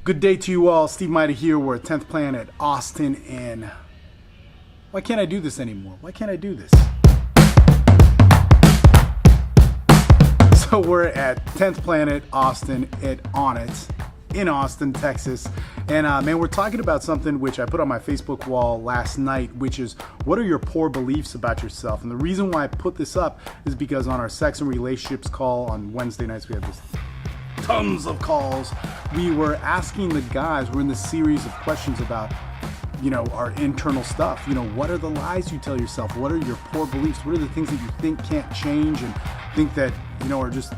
Good day to you all. Steve Mayeda here. We're at 10th Planet, Austin, and why can't I do this anymore? Why can't I do this? So we're at 10th Planet, Austin, in Austin, Texas. And man, we're talking about something which I put on my Facebook wall last night, which is what are your poor beliefs about yourself? And the reason why I put this up is because on our sex and relationships call on Wednesday nights, we have this tons of calls. We were asking the guys, we're in this series of questions about, our internal stuff. What are the lies you tell yourself? What are your poor beliefs? What are the things that you think can't change and think that, are just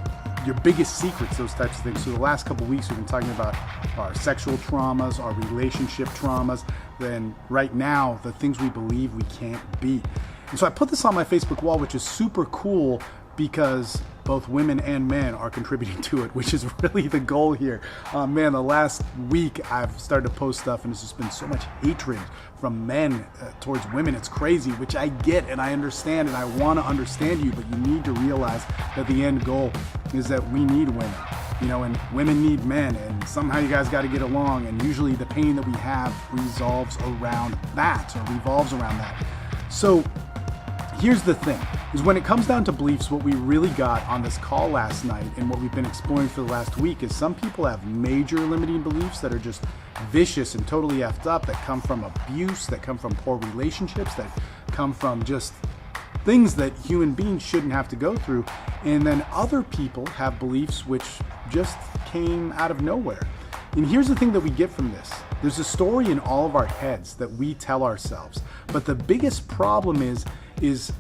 your biggest secrets, those types of things. So the last couple of weeks we've been talking about our sexual traumas, our relationship traumas, then right now, the things we believe we can't be. And so I put this on my Facebook wall, which is super cool because both women and men are contributing to it, which is really the goal here. Man, the last week I've started to post stuff and it's just been so much hatred from men towards women. It's crazy, which I get and I understand and I want to understand you, but you need to realize that the end goal is that we need women, and women need men, and somehow you guys got to get along, and usually the pain that we have revolves around that. So here's the thing, is when it comes down to beliefs, what we really got on this call last night and what we've been exploring for the last week is some people have major limiting beliefs that are just vicious and totally effed up, that come from abuse, that come from poor relationships, that come from just things that human beings shouldn't have to go through. And then other people have beliefs which just came out of nowhere. And here's the thing that we get from this. There's a story in all of our heads that we tell ourselves. But the biggest problem is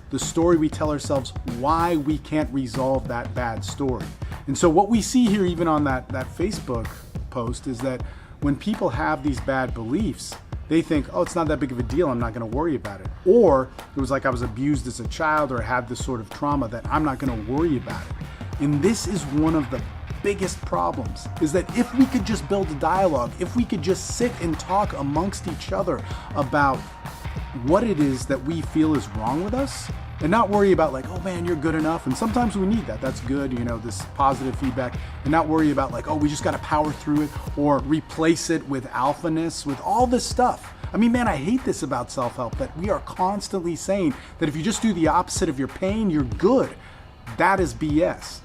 the story we tell ourselves, why we can't resolve that bad story. And so what we see here, even on that Facebook post, is that when people have these bad beliefs, they think, oh, it's not that big of a deal, I'm not going to worry about it. Or it was like I was abused as a child or had this sort of trauma that I'm not going to worry about it. And this is one of the biggest problems, is that if we could just build a dialogue, if we could just sit and talk amongst each other about what it is that we feel is wrong with us, and not worry about like, oh man, you're good enough. And sometimes we need that. That's good, this positive feedback, and not worry about like, oh, we just got to power through it or replace it with alphaness, with all this stuff. I mean, man, I hate this about self-help, that we are constantly saying that if you just do the opposite of your pain, you're good. That is BS.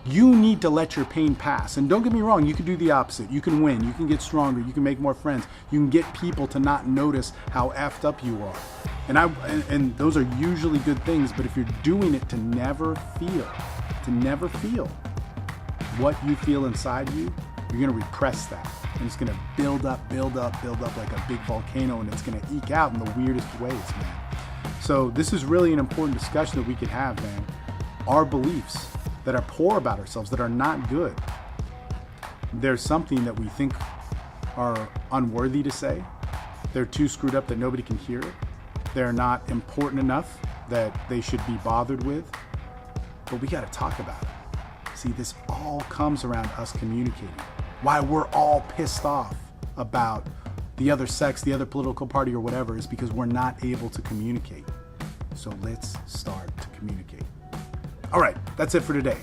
You need to let your pain pass. And don't get me wrong, you can do the opposite. You can win, you can get stronger, you can make more friends, you can get people to not notice how effed up you are. And those are usually good things, but if you're doing it to never feel what you feel inside you, you're gonna repress that. And it's gonna build up like a big volcano, and it's gonna eke out in the weirdest ways, man. So this is really an important discussion that we could have, man. Our beliefs that are poor about ourselves, that are not good. There's something that we think are unworthy to say. They're too screwed up that nobody can hear it. They're not important enough that they should be bothered with. But we got to talk about it. See, this all comes around us communicating. Why we're all pissed off about the other sex, the other political party, or whatever, is because we're not able to communicate. So let's start to communicate. All right, that's it for today.